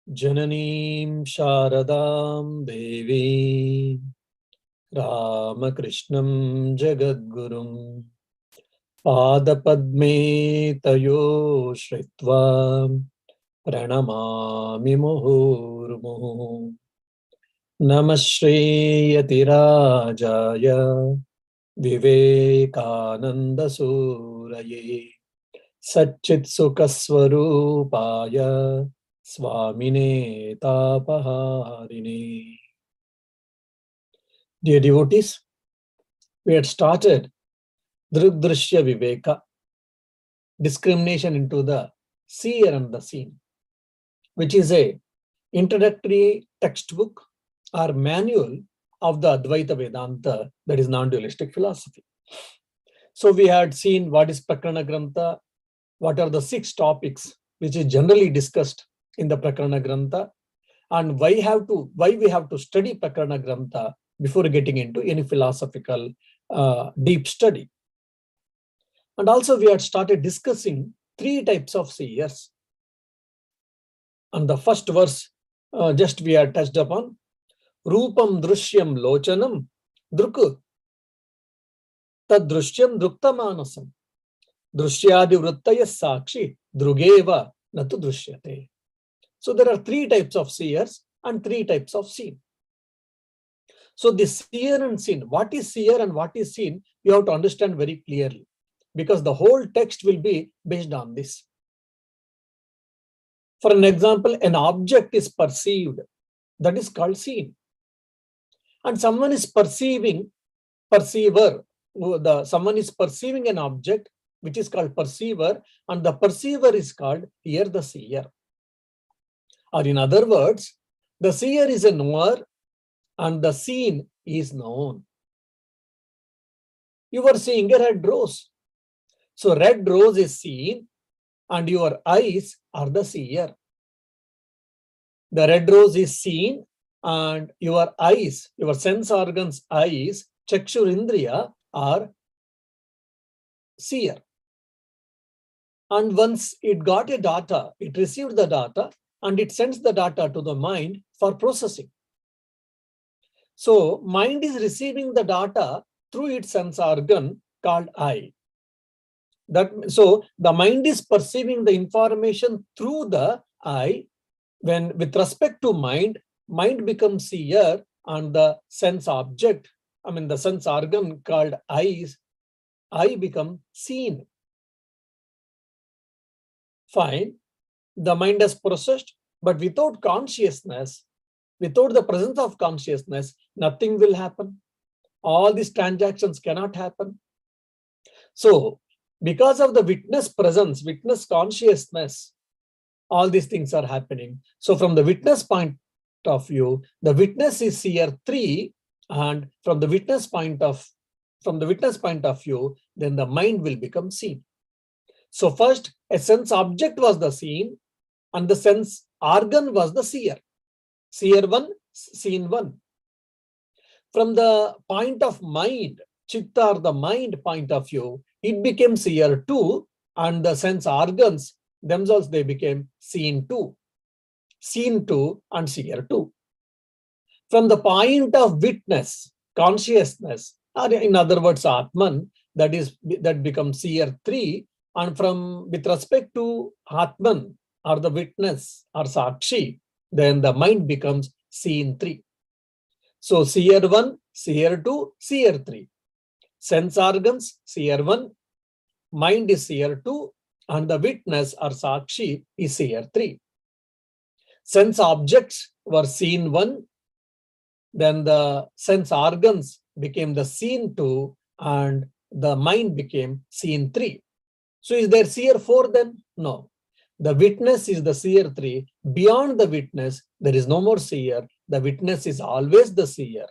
Jananeem Sharadam Devi Ramakrishnam Jagadgurum Padapadme Tayo Shritva Pranamami Muhurmuhu Namaste Yatirajaya Vivekananda Suraye Satchit Sukaswarupaya Swamine Tapaharine. Dear devotees, we had started Drik Drishya Viveka, discrimination into the seer and the seen, which is a introductory textbook or manual of the Advaita Vedanta, that is non-dualistic philosophy. So we had seen what is Prakarana Grantha, what are the 6 topics which is generally discussed in the Prakarana Grantha, and why we have to study Prakarana Grantha before getting into any philosophical deep study. And also we had started discussing 3 types of seers. And the first verse just we had touched upon, Rupam Drishyam Lochanam Druk Tad Drishyam Druktamanasam Drishyadi Vrittaya Sakshi Drugeva Natu Drishyate. So there are 3 types of seers and 3 types of seen. So the seer and seen, what is seer and what is seen, you have to understand very clearly, because the whole text will be based on this. For an example, an object is perceived, that is called seen. And someone is perceiving, perceiver, someone is perceiving an object, which is called perceiver, and the perceiver is called here the seer. Or in other words, the seer is a knower and the seen is known. You are seeing a red rose. So red rose is seen and your eyes are the seer. The red rose is seen and your eyes, your sense organs, eyes, Chakshurindriya, are seer. And once it got a data, it received the data and it sends the data to the mind for processing. So mind is receiving the data through its sense organ called eye. So the mind is perceiving the information through the eye. When with respect to mind, mind becomes seer and the sense object, the sense organ called eyes, eye become seen. Fine, the mind has processed, but without consciousness, without the presence of consciousness, nothing will happen. All these transactions cannot happen. So, because of the witness presence, witness consciousness, all these things are happening. So, from the witness point of view, the witness is seer 3, and from the witness point of view, then the mind will become seen. So, first, a sense object was the seen, and the sense organ was the seer. Seer 1, seen 1. From the point of mind, chitta or the mind point of view, it became seer 2, and the sense organs themselves, they became seen 2. Seen 2 and seer 2. From the point of witness, consciousness, or in other words, Atman, that becomes seer 3, and with respect to Atman or the witness or Sakshi, then the mind becomes seen 3. So seer 1, seer 2, seer 3. Sense organs, seer 1, mind is seer 2, and the witness or Sakshi is seer 3. Sense objects were seen 1, then the sense organs became the seen 2, and the mind became seen 3. So is there seer 4 then? No. The witness is the seer 3. Beyond the witness, there is no more seer. The witness is always the seer.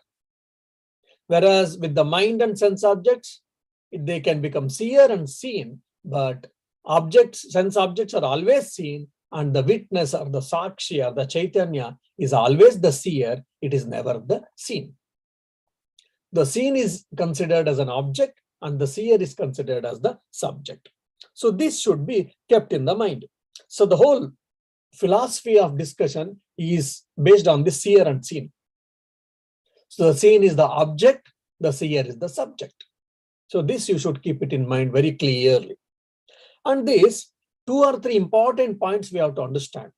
Whereas with the mind and sense objects, they can become seer and seen, but sense objects are always seen, and the witness or the Sakshi or the Chaitanya is always the seer. It is never the seen. The seen is considered as an object and the seer is considered as the subject. So this should be kept in the mind. So the whole philosophy of discussion is based on the seer and seen. So the seen is the object, the seer is the subject. So this you should keep it in mind very clearly. And these 2 or 3 important points we have to understand.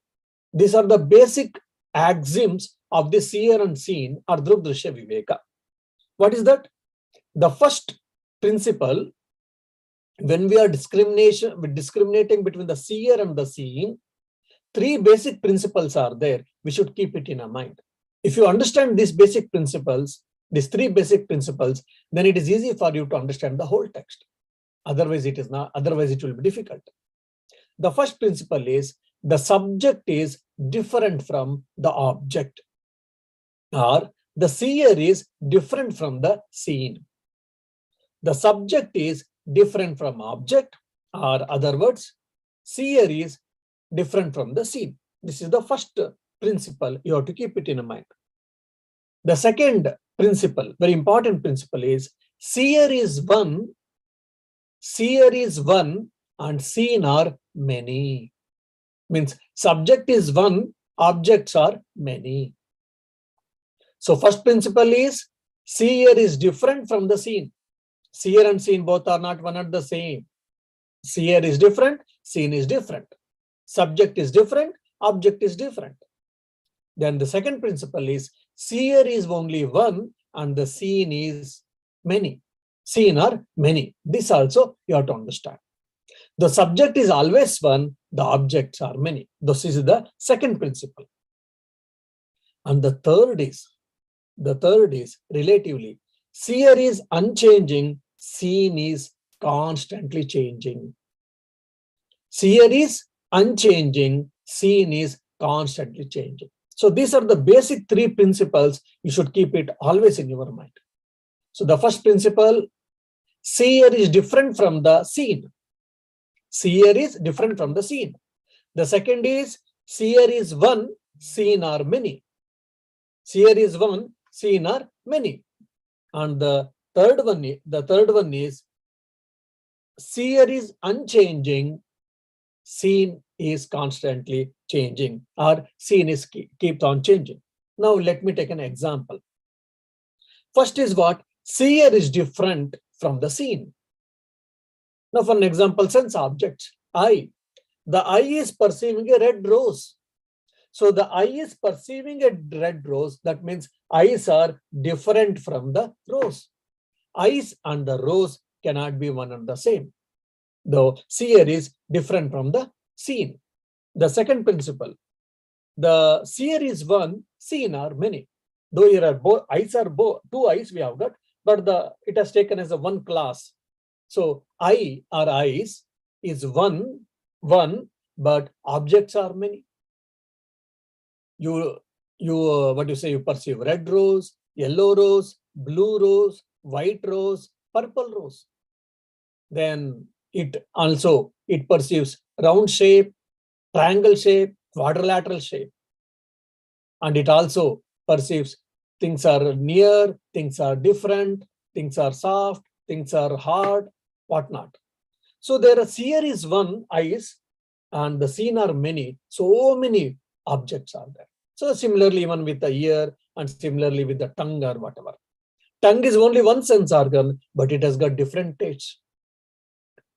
These are the basic axioms of the seer and seen or Drik Drishya Viveka. What is that? The first principle, when we are discriminating between the seer and the seen, 3 basic principles are there. We should keep it in our mind. If you understand these basic principles, these 3 basic principles, then it is easy for you to understand the whole text. Otherwise, it is not. Otherwise, it will be difficult. The first principle is the subject is different from the object, or the seer is different from the seen. The subject is different from object, or other words, seer is different from the seen. This is the first principle. You have to keep it in mind. The second principle, very important principle, is seer is one and seen are many. Means subject is one, objects are many. So first principle is seer is different from the seen. Seer and seen both are not one and the same. Seer is different, seen is different. Subject is different, object is different. Then the second principle is seer is only one and the seen is many. Seen are many. This also you have to understand. The subject is always one, the objects are many. This is the second principle. And the third is relatively, seer is unchanging, seen is constantly changing. Seer is unchanging, seen is constantly changing. So these are the basic 3 principles. You should keep it always in your mind. So the first principle, seer is different from the seen. Seer is different from the seen. The second is seer is one, seen are many. Seer is one, seen are many. And the third one is seer is unchanging, seen is constantly changing, or seen is keeps on changing. Now let me take an example. First is what? Seer is different from the seen. Now for an example, sense objects, eye. The eye is perceiving a red rose. So the eye is perceiving a red rose. That means eyes are different from the rose. Eyes and the rose cannot be one and the same. Though seer is different from the seen. The second principle, the seer is one, seen are many. Though here are both eyes are both 2 eyes we have got, but it has taken as a one class. So eye or eyes is one, but objects are many. You perceive red rose, yellow rose, blue rose, white rose, purple rose. Then it perceives round shape, triangle shape, quadrilateral shape. And it also perceives things are near, things are different, things are soft, things are hard, whatnot. So there are seer is one, eyes, and the seen are many. So many objects are there. So similarly, even with the ear and similarly with the tongue or whatever. Tongue is only one sense organ, but it has got different tastes.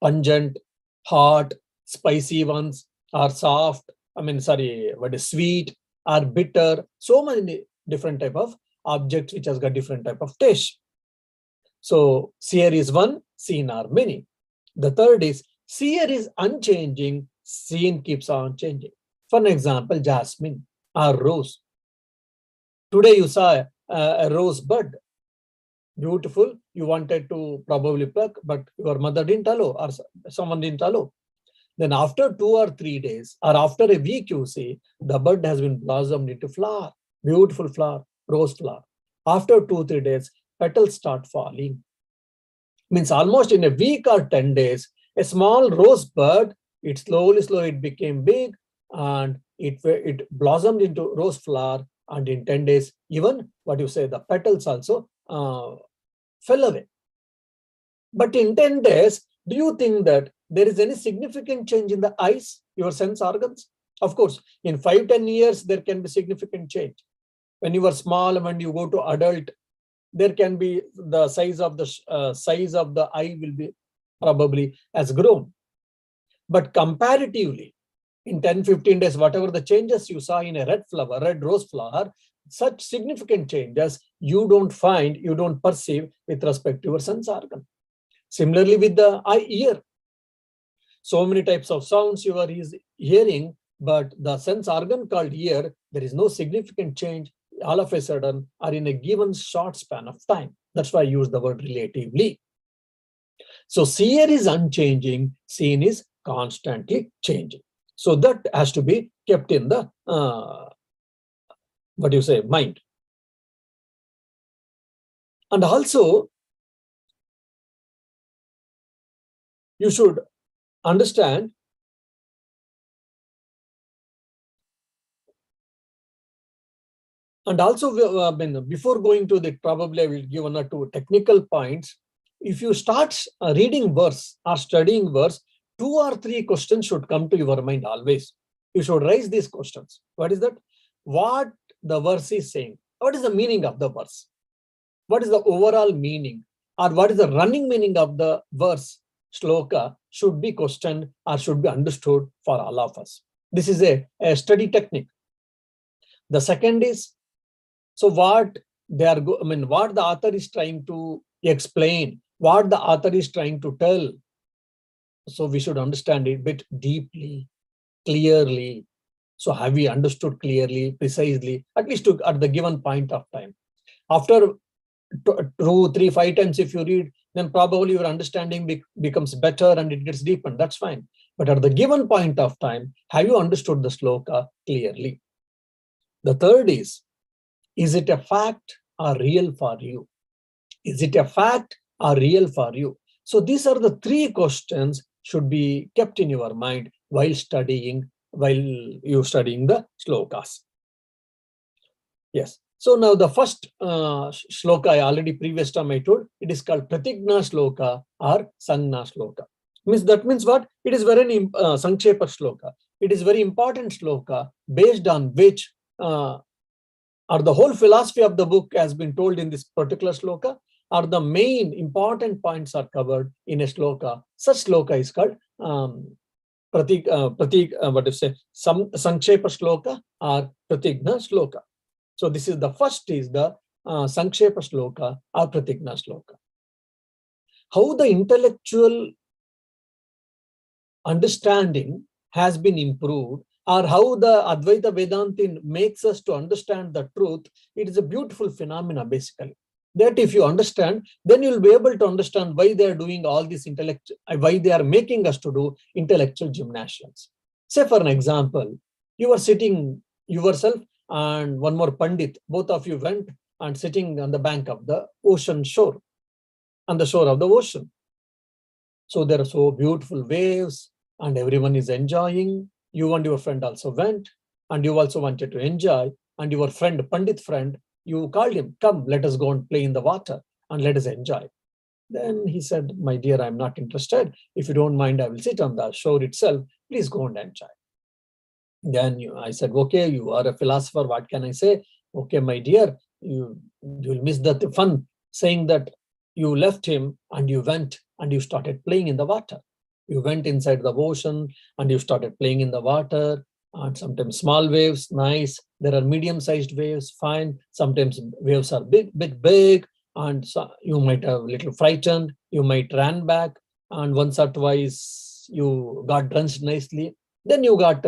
Pungent, hot, spicy ones, or soft, sweet, or bitter. So many different type of objects which has got different type of taste. So seer is one, seen are many. The third is seer is unchanging, seen keeps on changing. For an example, jasmine or rose. Today you saw a rose bud, beautiful. You wanted to probably pluck, but your mother didn't allow or someone didn't allow. Then after 2 or 3 days or after a week, you see the bud has been blossomed into flower, beautiful flower, rose flower. After 2-3 days, petals start falling. Means almost in a week or 10 days, a small rose bud, it slowly it became big and it blossomed into rose flower, and in 10 days, even the petals also fell away. But in 10 days, do you think that there is any significant change in the eyes, your sense organs? Of course, in 5-10 years, there can be significant change. When you were small and when you go to adult, there can be the size of the eye will be probably has grown. But comparatively, in 10-15 days, whatever the changes you saw in a red rose flower, such significant changes you don't perceive with respect to your sense organ. Similarly with the ear, so many types of sounds you are hearing, but the sense organ called ear, there is no significant change all of a sudden or in a given short span of time. That's why I use the word relatively. So seer is unchanging, seen is constantly changing. So that has to be kept in the mind. And also, you should understand and also before going to the, probably I will give 1 or 2 technical points. If you start reading verse or studying verse, 2 or 3 questions should come to your mind always. You should raise these questions. What is that? What the verse is saying? What is the meaning of the verse? What is the overall meaning? Or what is the running meaning of the verse, shloka, should be questioned or should be understood for all of us. This is a study technique. The second is, so what what the author is trying to explain, what the author is trying to tell. So we should understand it a bit deeply, clearly. So have we understood clearly, precisely, at least at the given point of time? After 2, 3, 5 times if you read, then probably your understanding becomes better and it gets deepened. That's fine. But at the given point of time, have you understood the shloka clearly? The third is it a fact or real for you? Is it a fact or real for you? So these are the 3 questions should be kept in your mind while you're studying the shlokas. Yes. So now the first shloka I already previous time I told, it is called Pratigna shloka or Sangna shloka. That means what? It is very Sankshepa shloka. It is very important shloka based on which or the whole philosophy of the book has been told in this particular shloka, or the main important points are covered in a shloka. Such shloka is called Sankshepa shloka or Pratigna shloka. So this is the first is the Sankshepa shloka or Pratigna shloka. How the intellectual understanding has been improved, or how the Advaita Vedanta makes us to understand the truth, it is a beautiful phenomena basically. That if you understand, then you will be able to understand why they are doing all this why they are making us to do intellectual gymnastics. Say for an example, you are sitting yourself and one more Pandit, both of you went and sitting on the bank of the ocean shore, on the shore of the ocean. So there are so beautiful waves and everyone is enjoying. You and your friend also went and you also wanted to enjoy, and your friend, Pandit friend, you called him, come, let us go and play in the water and let us enjoy. Then he said, my dear, I'm not interested. If you don't mind, I will sit on the shore itself. Please go and enjoy. Then I said, okay, you are a philosopher. What can I say? Okay, my dear, you'll miss the fun, saying that you left him and you went and you started playing in the water. You went inside the ocean and you started playing in the water. And sometimes small waves, nice. There are medium-sized waves, fine. Sometimes waves are big, and so you might have a little frightened. You might ran back, and once or twice you got drenched nicely. Then you got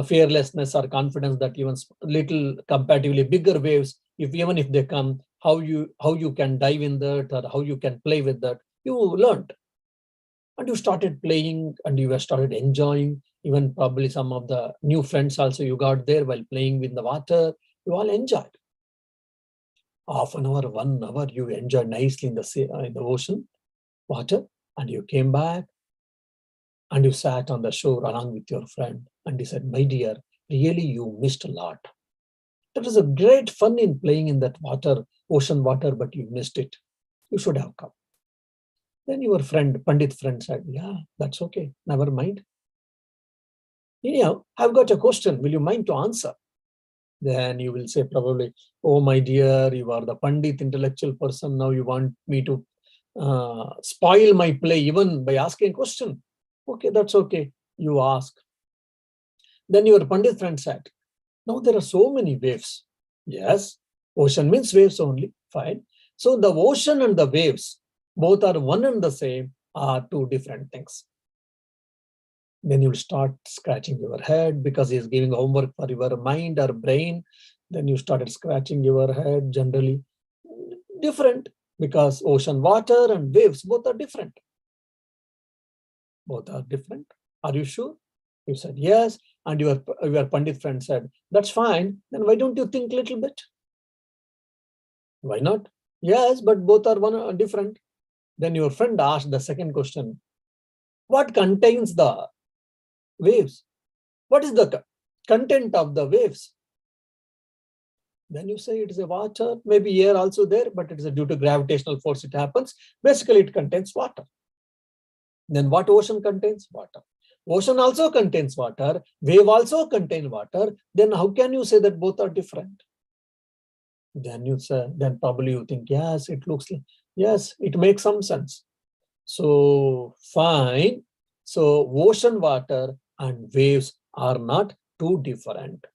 fearlessness or confidence that even little comparatively bigger waves, even if they come, how you can dive in that or how you can play with that, you learned. And you started playing and you started enjoying. Even probably some of the new friends also you got there while playing with the water. You all enjoyed. Half an hour, 1 hour, you enjoyed nicely in the ocean, water, and you came back and you sat on the shore along with your friend and you said, my dear, really you missed a lot. There was a great fun in playing in that water, ocean water, but you missed it. You should have come. Then your friend, Pandit friend said, yeah, that's okay, never mind. Anyhow, I've got a question. Will you mind to answer? Then you will say probably, oh my dear, you are the Pandit intellectual person. Now you want me to spoil my play even by asking a question. Okay, that's okay. You ask. Then your Pandit friend said, now there are so many waves. Yes, ocean means waves only. Fine. So the ocean and the waves, both are one and the same, are two different things. Then you'll start scratching your head because he's giving homework for your mind or brain. Then you started scratching your head generally. Different, because ocean water and waves both are different. Both are different. Are you sure? You said yes. And your Pandit friend said, that's fine. Then why don't you think a little bit? Why not? Yes, but both are different. Then your friend asked the second question. What contains the waves? What is the content of the waves? Then you say it is a water, maybe air also there, but it is due to gravitational force it happens. Basically, it contains water. Then what ocean contains? Water. Ocean also contains water. Wave also contains water. Then how can you say that both are different? Then you say, then probably you think, yes, it looks like, yes, it makes some sense. So fine. So ocean water and waves are not too different.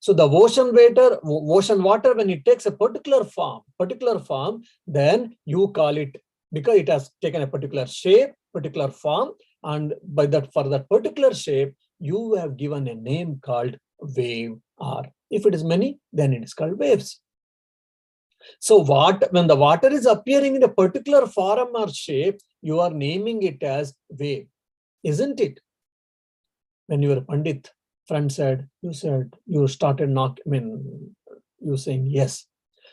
So the ocean water, when it takes a particular form, then you call it, because it has taken a particular shape, particular form, and by that, for that particular shape, you have given a name called wave, or if it is many, then it is called waves. So when the water is appearing in a particular form or shape, you are naming it as wave, isn't it? When your Pandit friend said, you started you saying yes.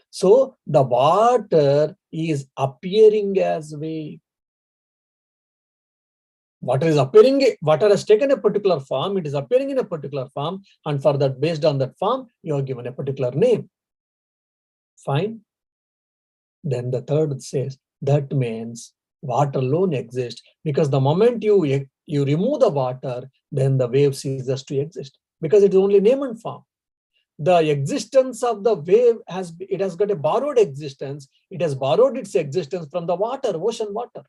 So the water is appearing as wave. Water has taken a particular form, it is appearing in a particular form, and for that, based on that form, you are given a particular name. Fine. Then the third says, that means water alone exists, because the moment you remove the water, then the wave ceases to exist, because it is only name and form. The existence of the wave has got a borrowed existence. It has borrowed its existence from the water, ocean water.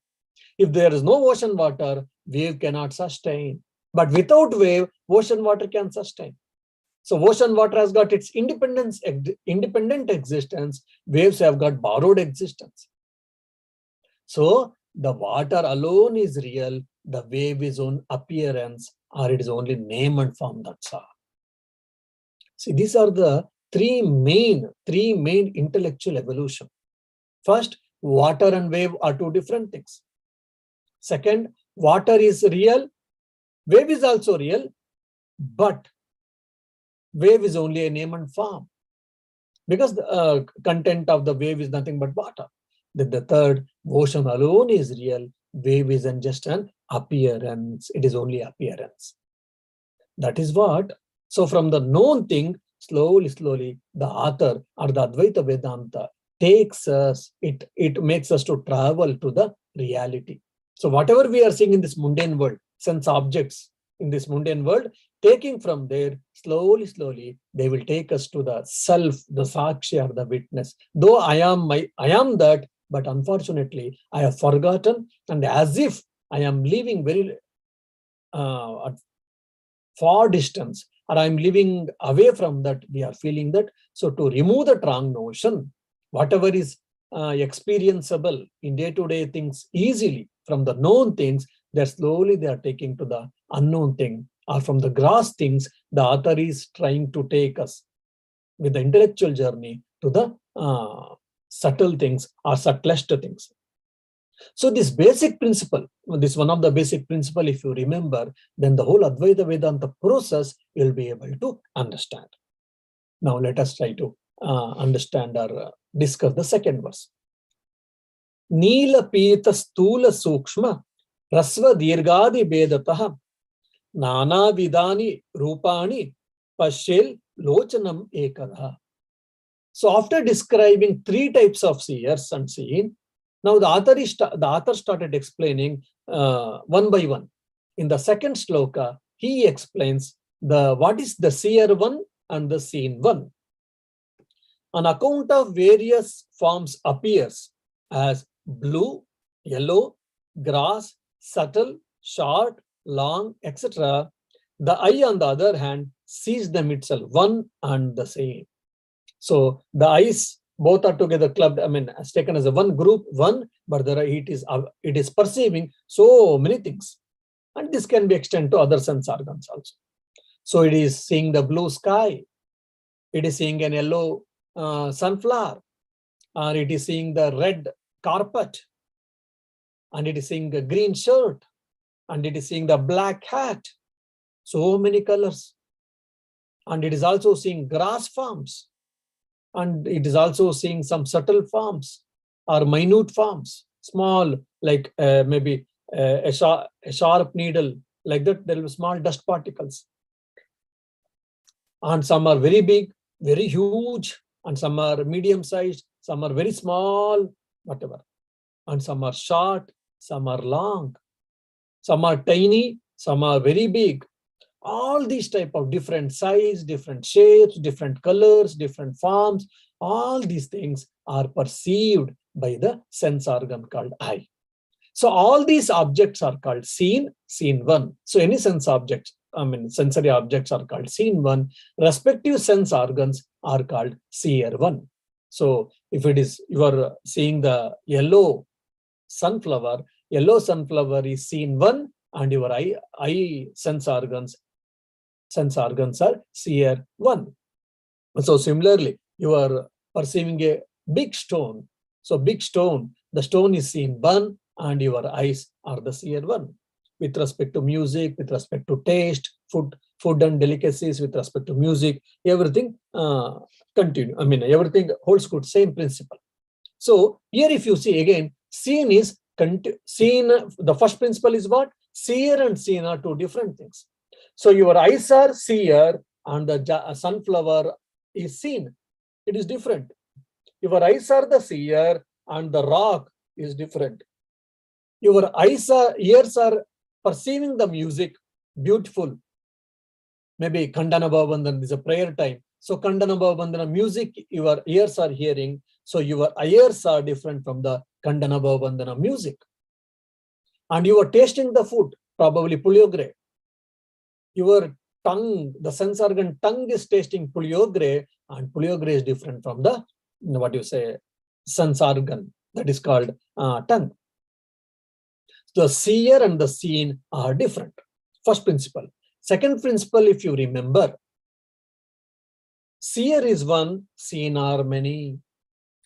If there is no ocean water, wave cannot sustain. But without wave, ocean water can sustain. So ocean water has got its independent existence. Waves have got borrowed existence. So the water alone is real. The wave is on appearance, or it is only name and form. That's all. See, these are the three main intellectual evolution. First, water and wave are two different things. Second, water is real. Wave is also real, but wave is only a name and form, because the content of the wave is nothing but water. Then the third, ocean alone is real. Wave isn't just an appearance. It is only appearance. That is what. So from the known thing, slowly, the author or the Advaita Vedanta takes us, it makes us to travel to the reality. So whatever we are seeing in this mundane world, sense objects in this mundane world, taking from there, slowly, they will take us to the self, the Sakshi or the witness. Though I am that, but unfortunately, I have forgotten, and as if I am living very at far distance, or I'm living away from that, we are feeling that. So to remove the wrong notion, whatever is experienceable in day-to-day things easily from the known things, that slowly they are taking to the unknown thing, or from the gross things, the author is trying to take us with the intellectual journey to the subtle things or subtlest things. So this basic principle, this one of the basic principle, if you remember, then the whole Advaita Vedanta process you'll be able to understand. Now let us try to understand or discuss the second verse. Neela Pita Stula Sukshma Rasva Dirgadi Bedataha Nana Vidani Rupani Pashil Lochanam Ekada. So after describing three types of seers and seeing, now the author started explaining one by one. In the second sloka, he explains what is the seer one and the seen one. On account of various forms appears as blue, yellow, grass, subtle, short, long, etc. The eye, on the other hand, sees them itself, one and the same. So the eyes both are together clubbed, as taken as a one group, one, but it is perceiving so many things. And this can be extended to other sense organs also. So it is seeing the blue sky, it is seeing an yellow sunflower, or it is seeing the red carpet, and it is seeing the green shirt, and it is seeing the black hat. So many colors. And it is also seeing grass forms, and it is also seeing some subtle forms or minute forms, small, like maybe a sharp needle, like that. There will be small dust particles. And some are very big, very huge, and some are medium sized, some are very small, whatever. And some are short, some are long, some are tiny, some are very big. All these type of different size, different shapes, different colors, different forms, all these things are perceived by the sense organ called eye. So all these objects are called seen one. So any sense objects, sensory objects are called seen one. Respective sense organs are called seer one. So if it is, you are seeing the yellow sunflower is seen one, and your eye sense organs are seer one. So similarly, you are perceiving a big stone. So big stone, the stone is seen one, and your eyes are the seer one. With respect to music, with respect to taste, food and delicacies, with respect to music, everything continue. Everything holds good, same principle. So here, if you see again, seen. The first principle is what? Seer and seen are two different things. So your eyes are seer, and the sunflower is seen. It is different. Your eyes are the seer, and the rock is different. Your ears are perceiving the music, beautiful. Maybe Khandana Bhavabandhana is a prayer time. So Khandana Bhavabandhana music, your ears are hearing. So your ears are different from the Khandana Bhavabandhana music. And you are tasting the food, probably puliogre. Your tongue, the sense organ tongue is tasting puliogre, and puliogre is different from the, sense organ that is called tongue. The seer and the seen are different. First principle. Second principle, if you remember, seer is one, seen are many.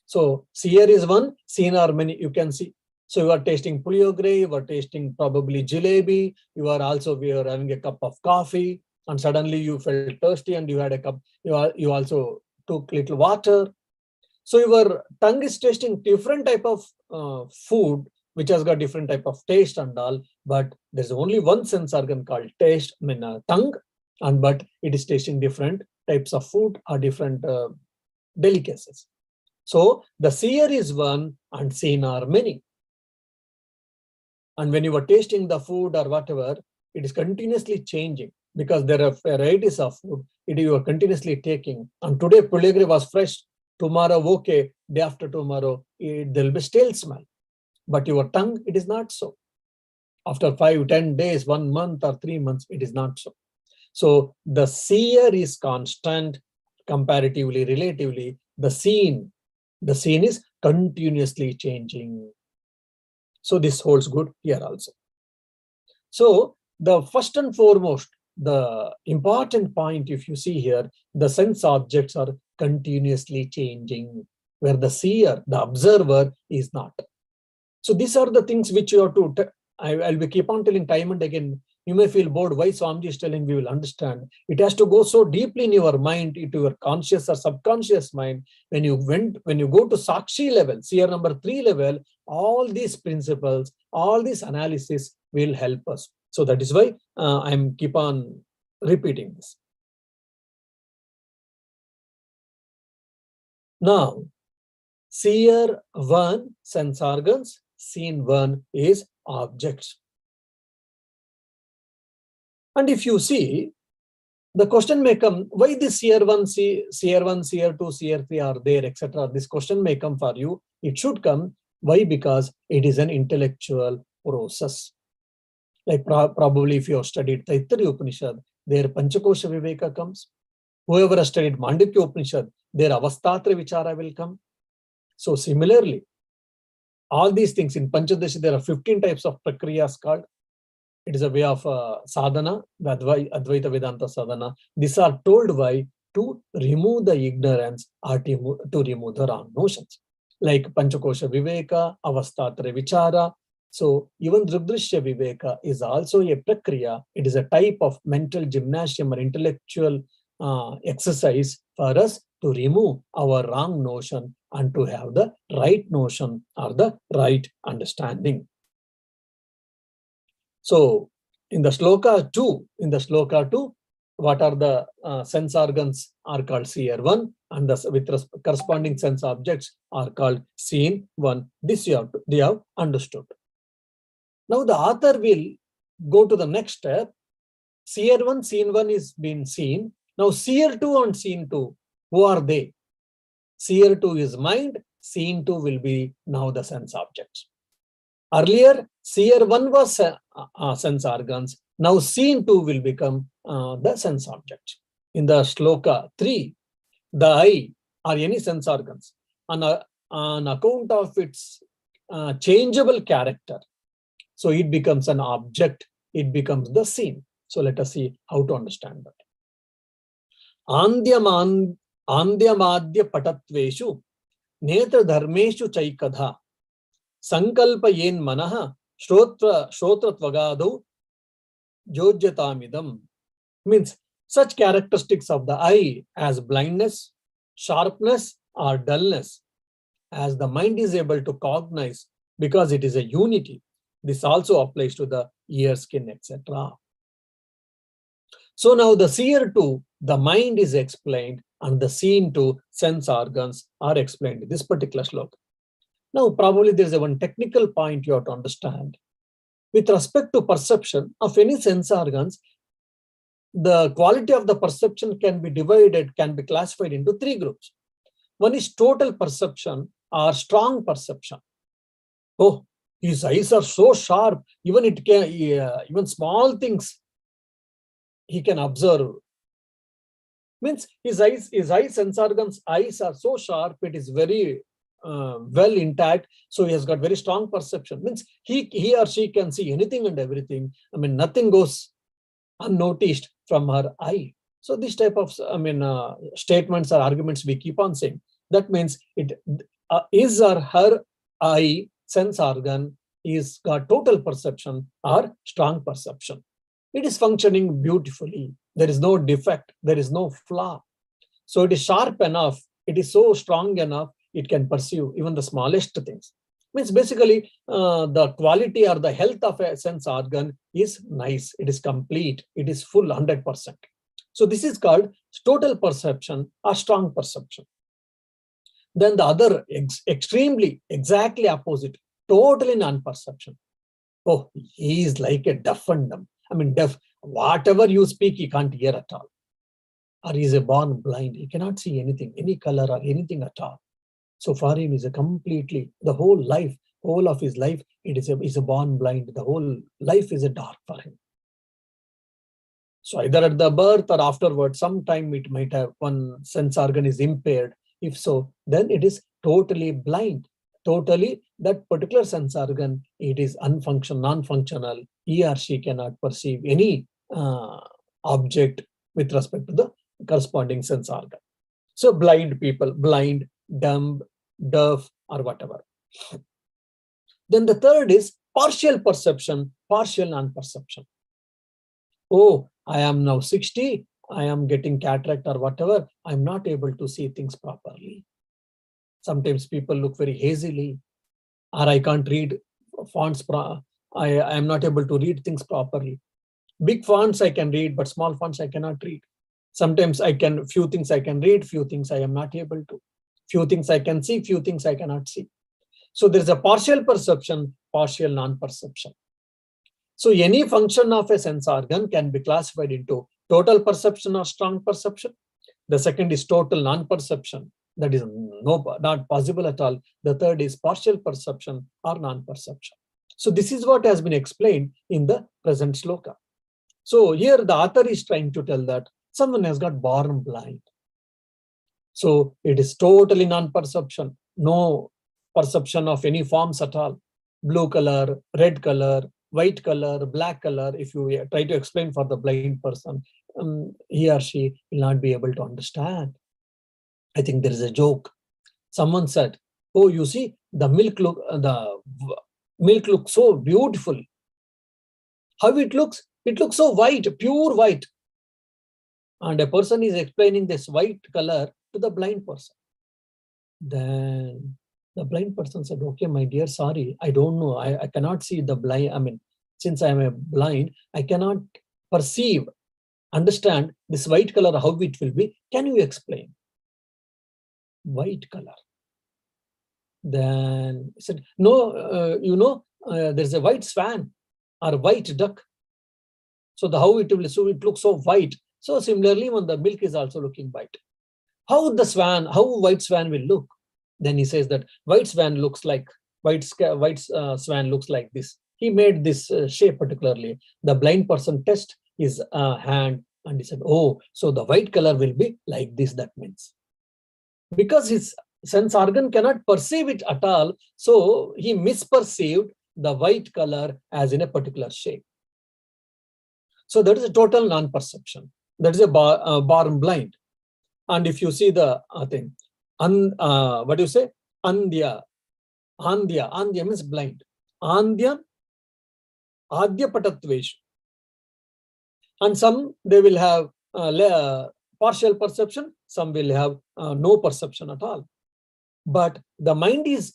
So seer is one, seen are many. You can see. So you are tasting puliogre, you are tasting probably jalebi, you are having a cup of coffee, and suddenly you felt thirsty and you had a cup, you also took little water. So your tongue is tasting different type of food, which has got different type of taste and all, but there's only one sense organ called taste, tongue, but it is tasting different types of food or different delicacies. So the seer is one and seen are many. And when you are tasting the food or whatever, it is continuously changing, because there are varieties of food you are continuously taking. And today puliogre was fresh, tomorrow okay, day after tomorrow there will be stale smell. But your tongue, it is not so. After 5, 10 days, 1 month or 3 months, it is not so. So the seer is constant, comparatively, relatively. The seen is continuously changing. So this holds good here also. So the first and foremost, the important point, if you see here, the sense objects are continuously changing, where the seer, the observer, is not. So these are the things which you have to, I'll be keep on telling time and again. You may feel bored. Why Swamiji is telling? We will understand. It has to go so deeply in your mind, into your conscious or subconscious mind. When you go to Sakshi level, seer number 3 level, all these principles, all this analysis will help us. So that is why I'm keep on repeating this. Now, seer 1, sense organs, seen 1 is objects. And if you see, the question may come, why this Seer 1, Seer 1, Seer 2, Seer 3 are there, etc. This question may come for you. It should come. Why? Because it is an intellectual process. Like probably if you have studied Taittiriya Upanishad, their Panchakosha Viveka comes. Whoever has studied Mandukya Upanishad, their Avastatra Vichara will come. So similarly, all these things in Panchadashi, there are 15 types of prakriyas called. It is a way of sadhana, the Advaita Vedanta sadhana. These are told why? To remove the ignorance or to remove the wrong notions. Like Panchakosha Viveka, Avastatra Vichara. So even Drik Drishya Viveka is also a prakriya. It is a type of mental gymnasium or intellectual exercise for us to remove our wrong notion and to have the right notion or the right understanding. So in the sloka 2, what are the sense organs are called Seer 1, and with corresponding sense objects are called Seen 1. This they have understood. Now the author will go to the next step. Seer 1, Seen 1 is been seen. Now Seer 2 and Seen 2, who are they? Seer 2 is mind, Seen 2 will be now the sense objects. Earlier, Seer 1 was sense organs. Now Seen 2 will become the sense objects. In the Shloka 3, the eye or any sense organs, on account of its changeable character, so it becomes an object, it becomes the seen. So let us see how to understand that. Andyamadya patatveshu netra dharmeshu chaikadha sankalpayen manaha shrotratvagadu jojyatamidam. Means such characteristics of the eye as blindness, sharpness or dullness, as the mind is able to cognize because it is a unity. This also applies to the ear, skin, etc. So now the Seer 2, the mind is explained, and the Seen 2, sense organs are explained in this particular sloka. Now probably there is one technical point you have to understand. With respect to perception of any sense organs, the quality of the perception can be classified into 3 groups. One is total perception or strong perception. Oh, his eyes are so sharp, even small things he can observe. Means his eye sense organs, eyes are so sharp, it is very well intact, so he has got very strong perception. Means he or she can see anything and everything. I mean, nothing goes unnoticed from her eye. So this type of statements or arguments we keep on saying. That means his or her eye sense organ is got total perception or strong perception. It is functioning beautifully. There is no defect. There is no flaw. So it is sharp enough. It is so strong enough. It can perceive even the smallest things. Means basically the quality or the health of a sense organ is nice. It is complete. It is full 100%. So this is called total perception or strong perception. Then the other extremely exactly opposite, totally non-perception. Oh, he is like a deaf and dumb. I mean, deaf, whatever you speak, he can't hear at all. Or he is a born blind. He cannot see anything, any color or anything at all. So for him is a completely, the whole of his life, is a born blind. The whole life is a dark for him. So either at the birth or afterwards, sometime it might have one sense organ is impaired. If so, then it is totally blind. Totally, that particular sense organ, it is non-functional. He or she cannot perceive any object with respect to the corresponding sense organ. So blind people, blind, dumb, deaf, or whatever. Then the third is partial perception, partial non-perception. Oh, I am now 60, I am getting cataract or whatever, I'm not able to see things properly. Sometimes people look very hazily, or I can't read fonts, I am not able to read things properly. Big fonts I can read, but small fonts I cannot read. Sometimes few things I can read, few things I am not able to. Few things I can see, few things I cannot see. So there's a partial perception, partial non-perception. So any function of a sense organ can be classified into total perception or strong perception. The second is total non-perception. That is not possible at all. The third is partial perception or non-perception. So this is what has been explained in the present sloka. So here the author is trying to tell that someone has got born blind. So it is totally non-perception, no perception of any forms at all. Blue color, red color, white color, black color. If you try to explain for the blind person, he or she will not be able to understand. I think there is a joke. Someone said, "Oh, you see, the milk looks so beautiful. How it looks? It looks so white, pure white." And a person is explaining this white color to the blind person. Then the blind person said, "Okay, my dear, sorry, I don't know. I cannot see the blind. I mean, since I am a blind, I cannot understand this white color, how it will be. Can you explain?" White color. Then he said, "No, there's a white swan or white duck. So how it looks so white. So similarly, when the milk is also looking white. How white swan will look?" Then he says that white swan looks like swan looks like this. He made this shape particularly. The blind person touched his hand and he said, "Oh, so the white color will be like this." That means because his sense organ cannot perceive it at all, so he misperceived the white color as in a particular shape. So that is a total non-perception. That is a born blind. And if you see the thing, what do you say? Andhya means blind. Andhya, adya patatveshu. And some, they will have partial perception, some will have no perception at all. But the mind is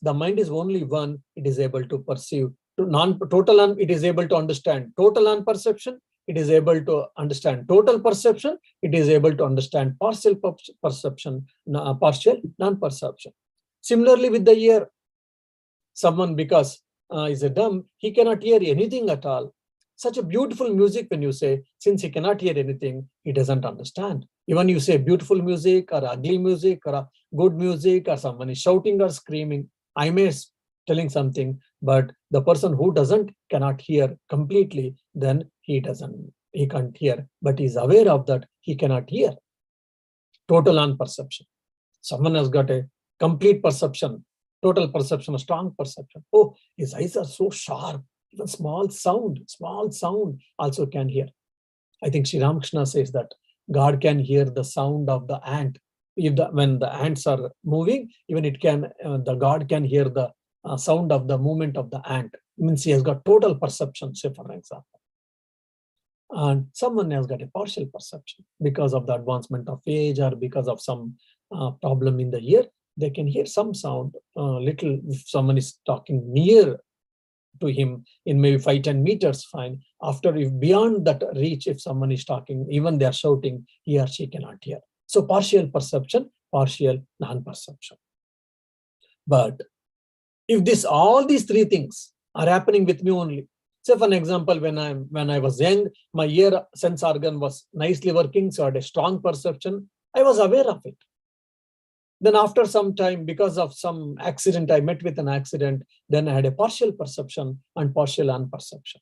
only one. It is able to perceive it is able to understand total non-perception. It is able to understand total perception. It is able to understand partial perception, partial non-perception. Similarly with the ear, someone because is a dumb, he cannot hear anything at all. Such a beautiful music, when you say, since he cannot hear anything, he doesn't understand. Even you say beautiful music or ugly music or a good music or someone is shouting or screaming, I may telling something, but the person who cannot hear completely, then he can't hear, but he's aware of that he cannot hear. Total non-perception. Someone has got a complete perception, total perception, a strong perception. Oh, his eyes are so sharp. Even small sound also can hear. I think Sri Ramakrishna says that God can hear the sound of the ant. When the ants are moving, even the God can hear the sound of the movement of the ant. It means he has got total perception, say for example. And someone has got a partial perception because of the advancement of age or because of some problem in the ear. They can hear some sound, little, if someone is talking near to him in maybe 5-10 meters, fine. After, if beyond that reach, if someone is talking, even they are shouting, he or she cannot hear. So partial perception, partial non-perception. But if all these three things are happening with me only, say for an example, when I was young, my ear sense organ was nicely working, so I had a strong perception. I was aware of it. Then after some time, because of some accident, I met with an accident, then I had a partial perception and partial non-perception.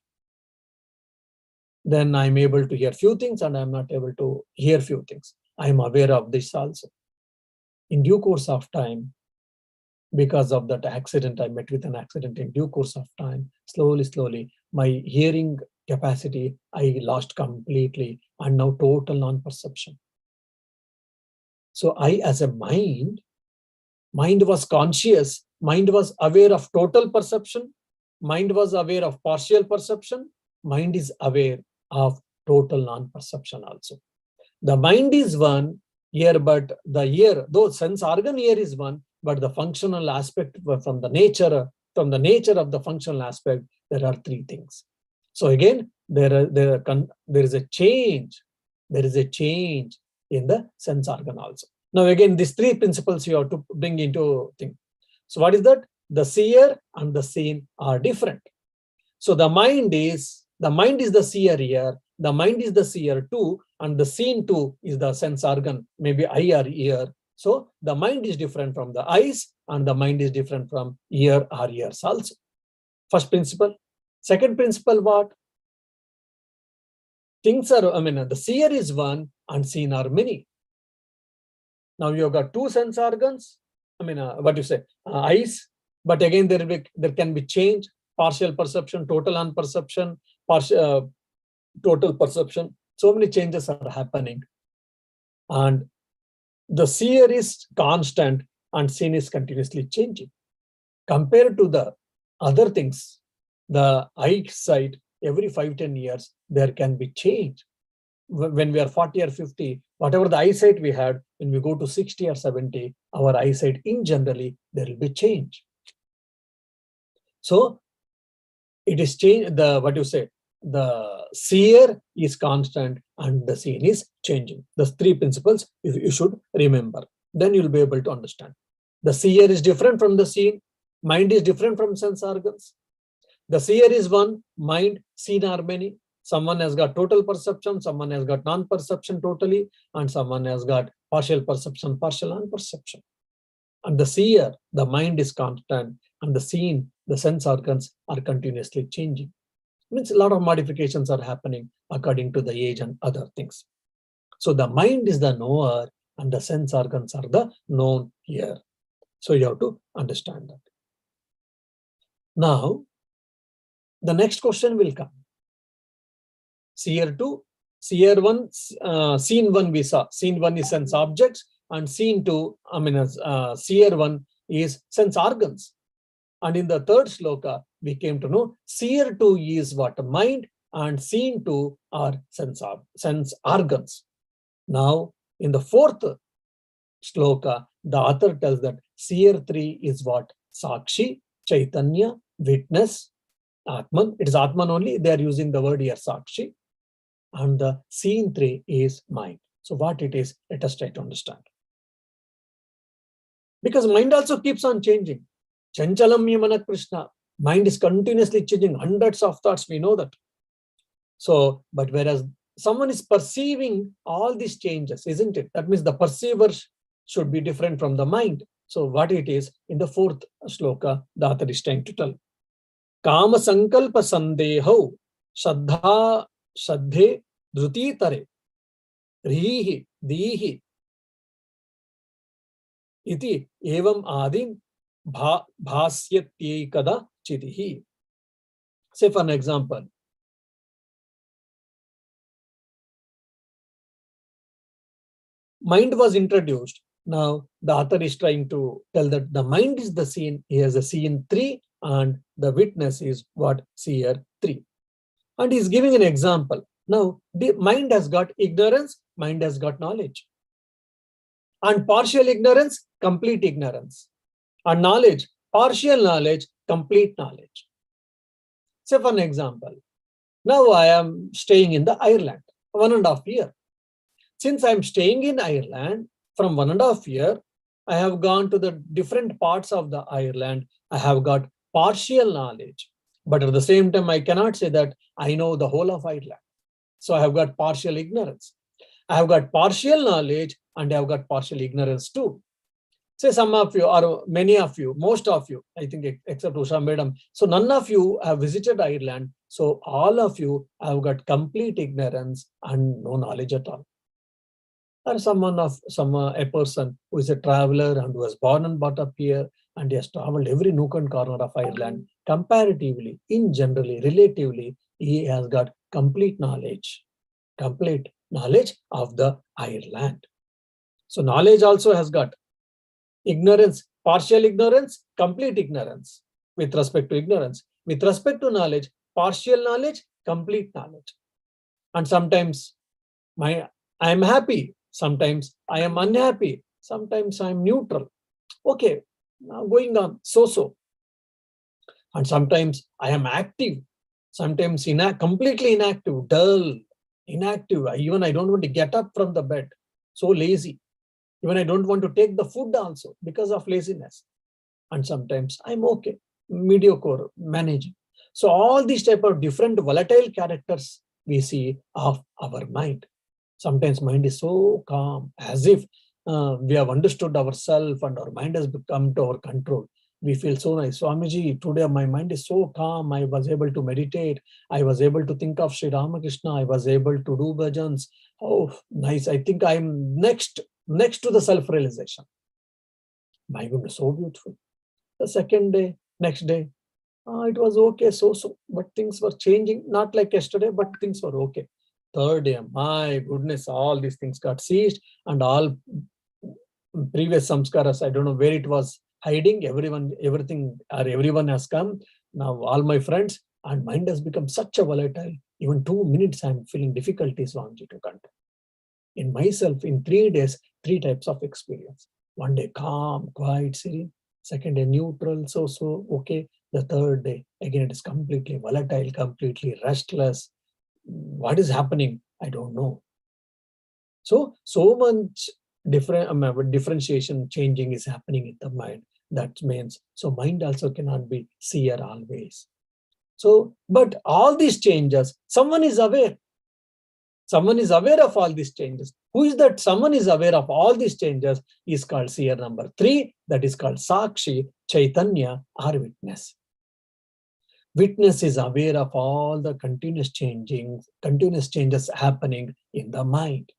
Then I'm able to hear few things and I'm not able to hear few things. I'm aware of this also. In due course of time, because of that accident, I met with an accident. In due course of time, slowly, my hearing capacity, I lost completely, and now total non-perception. So I, as a mind was conscious, mind was aware of total perception, mind was aware of partial perception, mind is aware of total non-perception also. The mind is one ear, but the ear, though sense organ ear is one, but the functional aspect from the nature of the functional aspect, there are three things. So again, there is a change. There is a change in the sense organ also. Now again, these three principles you have to bring into thing. So what is that? The seer and the seen are different. So the mind is The mind is the seer here, the mind is the seer too, and the seen too is the sense organ, maybe eye or ear. So the mind is different from the eyes, and the mind is different from ear or ears also. First principle. Second principle, what? Things are, the seer is one and seen are many. Now you've got two sense organs, what you say, eyes, but again there can be change, partial perception, total unperception, total perception. So many changes are happening. And the seer is constant and seen is continuously changing. Compared to the other things, the eyesight, every 5-10 years, there can be change. When we are 40 or 50, whatever the eyesight we had, when we go to 60 or 70, our eyesight in generally, there will be change. So it is change, the seer is constant and the seen is changing. The three principles you should remember. Then you'll be able to understand. The seer is different from the seen. Mind is different from sense organs. The seer is one, mind, seen are many. Someone has got total perception, someone has got non-perception totally, and someone has got partial perception, partial non-perception. And the seer, the mind is constant, and the seen, the sense organs are continuously changing. Means a lot of modifications are happening according to the age and other things. So the mind is the knower and the sense organs are the known here. So you have to understand that. Now, the next question will come. Seer 2, seer 1, seen 1 we saw. Seen 1 is sense objects and seen 2, seer 1 is sense organs. And in the third sloka, we came to know seer 2 is what? Mind, and seen 2 are sense organs. Now, in the fourth sloka, the author tells that seer 3 is what? Sakshi, Chaitanya, witness, Atman. It is Atman only. They are using the word here, Sakshi. And the seen 3 is mind. So what it is, let us try to understand. Because mind also keeps on changing. Chanchalam Yamana Krishna. Mind is continuously changing, hundreds of thoughts, we know that. So, but whereas someone is perceiving all these changes, isn't it? That means the perceiver should be different from the mind. So what it is, in the fourth sloka, the author is trying to tell. Kama sankalpa sandeho shraddha shraddhe dhruti tare rihi dihi iti evam adin bhasyatyekada chidihi. Say for an example, mind was introduced. Now the author is trying to tell that the mind is the seen. He has a seen 3 and the witness is what? Seer 3. And he's giving an example. Now the mind has got ignorance, mind has got knowledge. And partial ignorance, complete ignorance. And knowledge, partial knowledge, complete knowledge. Say for an example, now I am staying in the Ireland, 1.5 years. Since I'm staying in Ireland, from 1.5 years, I have gone to the different parts of the Ireland. I have got partial knowledge. But at the same time, I cannot say that I know the whole of Ireland. So I have got partial ignorance. I have got partial knowledge and I have got partial ignorance too. Say some of you, or many of you, most of you, I think except Usha Madam. So none of you have visited Ireland. So all of you have got complete ignorance and no knowledge at all. Or a person who is a traveler and who was born and brought up here and he has traveled every nook and corner of Ireland, comparatively, in generally, relatively, he has got complete knowledge of the Ireland. So knowledge also has got ignorance, partial ignorance, complete ignorance with respect to ignorance. With respect to knowledge, partial knowledge, complete knowledge. And sometimes I am happy, sometimes I am unhappy, sometimes I am neutral. Okay, now going on, so. And sometimes I am active, sometimes completely inactive, dull, inactive. Even I don't want to get up from the bed, so lazy. Even I don't want to take the food also because of laziness. And sometimes I'm okay, mediocre, managing. So all these type of different volatile characters we see of our mind. Sometimes mind is so calm, as if we have understood ourselves and our mind has become to our control. We feel so nice. Swamiji, today my mind is so calm. I was able to meditate. I was able to think of Sri Ramakrishna. I was able to do bhajans. Oh, nice. I think I'm next to the self-realization. My goodness, so beautiful. The second day, next day, it was okay, so, but things were changing, not like yesterday, but things were okay. Third day, my goodness, all these things got seized, and all previous samskaras, I don't know where it was hiding, everyone has come. Now all my friends, and mind has become such a volatile. Even 2 minutes, I'm feeling difficulties, Swamiji, to control. In myself, in 3 days, 3 types of experience. One day, calm, quiet, serene. Second day, neutral, so, okay. The third day, again, it is completely volatile, completely restless. What is happening? I don't know. So much differentiation changing is happening in the mind. That means, so mind also cannot be seer always. So, but all these changes, someone is aware. Someone is aware of all these changes. Who is that someone is aware of all these changes is called seer number 3. That is called Sakshi, Chaitanya, or witness. Witness is aware of all the continuous changes happening in the mind.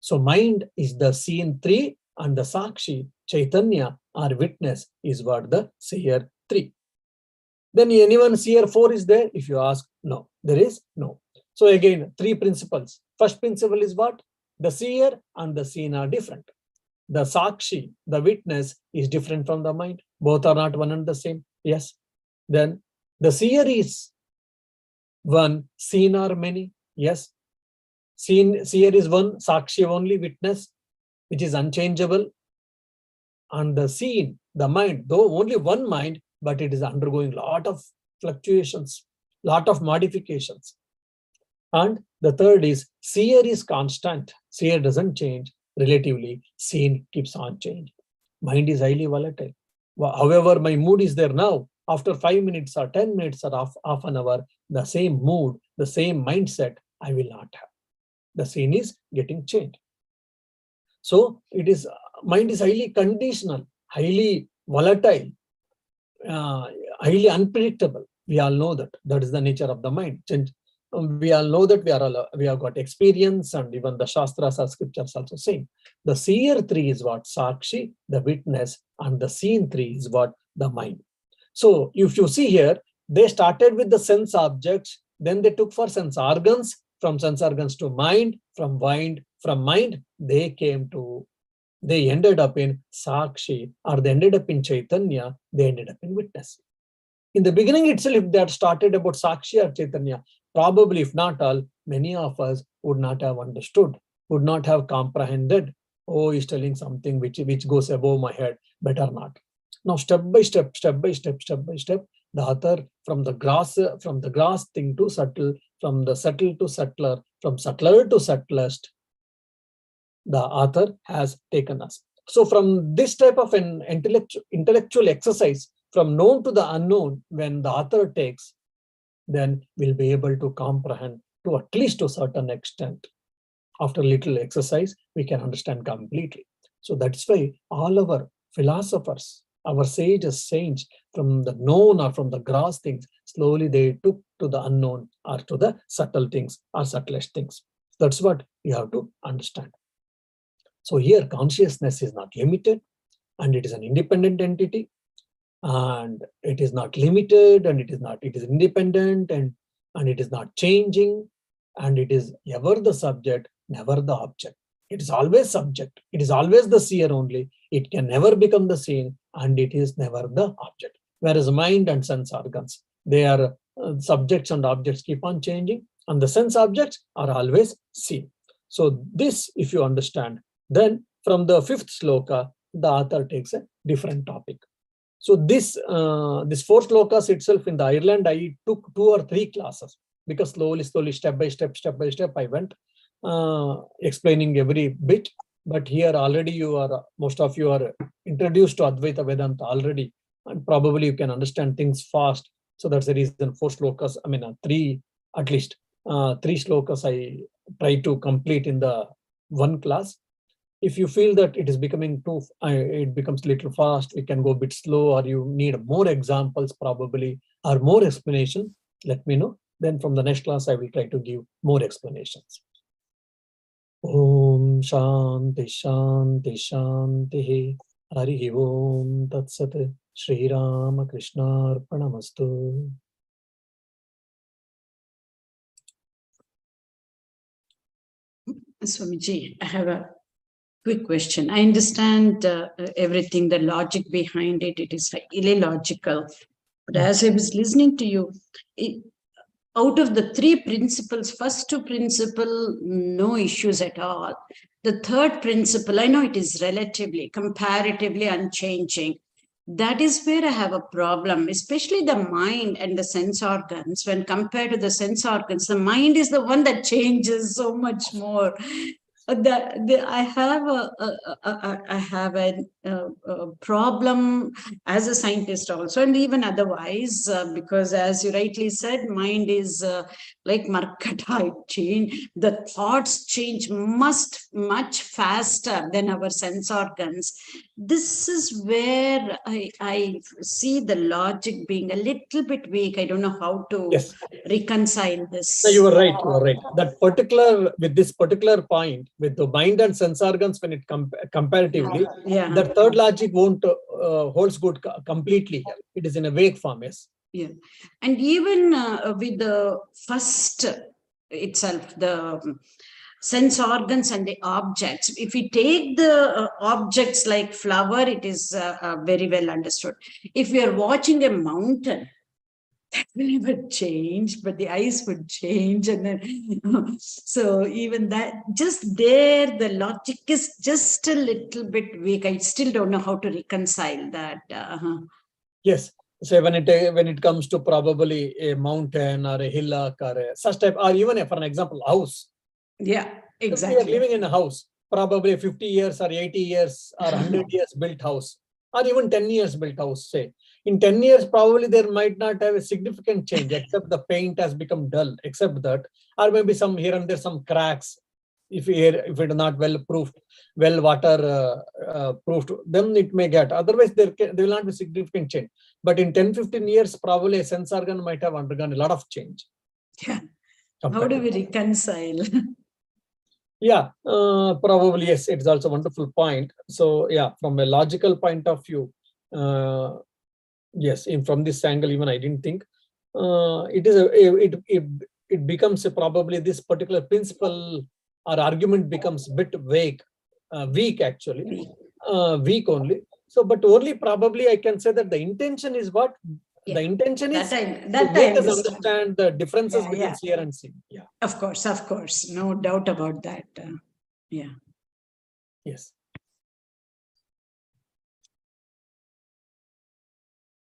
So mind is the scene 3, and the Sakshi, Chaitanya, or witness is what the seer 3. Then anyone seer 4 is there? If you ask, no, there is no. So again, 3 principles. First principle is what? The seer and the seen are different. The Sakshi, the witness, is different from the mind. Both are not one and the same. Yes. Then the seer is one, seen are many. Yes. Seer is one, Sakshi only, witness, which is unchangeable. And the seen, the mind, though only one mind, but it is undergoing a lot of fluctuations, lot of modifications. And the third is seer is constant. Seer doesn't change relatively. Seen keeps on changing. Mind is highly volatile. However, my mood is there now. After 5 minutes or 10 minutes or half an hour, the same mood, the same mindset, I will not have. The scene is getting changed. So it is, mind is highly conditional, highly volatile, highly unpredictable. We all know that. That is the nature of the mind. We all know that we have got experience, and even the Shastras or scriptures also saying. The seer 3 is what? Sakshi, the witness, and the seen 3 is what? The mind. So if you see here, they started with the sense objects, then they took for sense organs, from sense organs to mind, from mind, they ended up in Sakshi, or they ended up in Chaitanya, they ended up in witness. In the beginning itself, if they had started about Sakshi or Chaitanya, probably, if not all, many of us would not have understood, would not have comprehended. Oh, he's telling something which goes above my head, better not. Now, step by step, the author, from the gross thing to subtle, from the subtle to subtler, from subtler to subtlest, the author has taken us. So from this type of an intellectual exercise, from known to the unknown, when the author takes, then we'll be able to comprehend to at least to a certain extent. After little exercise, we can understand completely. So that's why all our philosophers, our sages, saints, from the known or from the gross things, slowly they took to the unknown or to the subtle things or subtlest things. That's what you have to understand. So here, consciousness is not limited, and it is an independent entity, and it is not limited, and it is independent, and it is not changing, and it is ever the subject, never the object. It is always subject. It is always the seer only. It can never become the seen, and it is never the object. Whereas mind and sense organs, they are subjects and objects keep on changing, and the sense objects are always seen. So this, if you understand, then from the 5th sloka, the author takes a different topic. So this 4 slokas itself, in the Ireland, I took 2 or 3 classes, because slowly, step by step, I went explaining every bit. But here already most of you are introduced to Advaita Vedanta already, and probably you can understand things fast. So that's the reason 4 slokas, I mean, at least 3 slokas I try to complete in the one class. If you feel that it is becoming too, it becomes a little fast, we can go a bit slow, or you need more examples probably, or more explanation, let me know. Then from the next class, I will try to give more explanations. Om Shanti Shanti Shanti. Hari Om Tat Sat. Shri Ramakrishna Arpanamastu. Swamiji, I have a quick question. I understand everything, the logic behind it. It is illogical. But as I was listening to you, out of the 3 principles, first 2 principle, no issues at all. The third principle, I know it is relatively, comparatively unchanging. That is where I have a problem, especially the mind and the sense organs. When compared to the sense organs, the mind is the one that changes so much more. I have a problem as a scientist also, and even otherwise, because as you rightly said, mind is like mercantile change. The thoughts change much faster than our sense organs. This is where I see the logic being a little bit weak. I don't know how to reconcile this. No, you are right. You are right. That particular, with this particular point, with the mind and sense organs, when it comparatively, the third logic won't holds good completely. It is in a vague form, yes. Yeah, and even with the first itself, the sense organs and the objects. If we take the objects like flower, it is very well understood. If we are watching a mountain, that will never change, but the eyes would change. And then, so even that, just there, the logic is just a little bit weak. I still don't know how to reconcile that. Yes. So when it comes to probably a mountain or a hillock or such type, or even for an example, house. Yeah, exactly. We are living in a house, probably 50 years or 80 years or 100 years built house, or even 10 years built house, say. In 10 years, probably there might not have a significant change, except the paint has become dull, except that, or maybe some here and there, some cracks. If it is not well proofed, well water proofed, then it may get. Otherwise, there will not be significant change. But in 10-15 years, probably a sense organ might have undergone a lot of change. Yeah. How do we reconcile? Yeah, probably yes. It's also a wonderful point. So yeah, from a logical point of view, yes. From this angle, even I didn't think it becomes probably this particular principle or argument becomes a bit vague, weak actually, weak only. So, but only probably I can say that the intention is what. Yeah. The intention is to make us understand the differences between seer and seen. Yeah. Of course, no doubt about that. Yeah. Yes.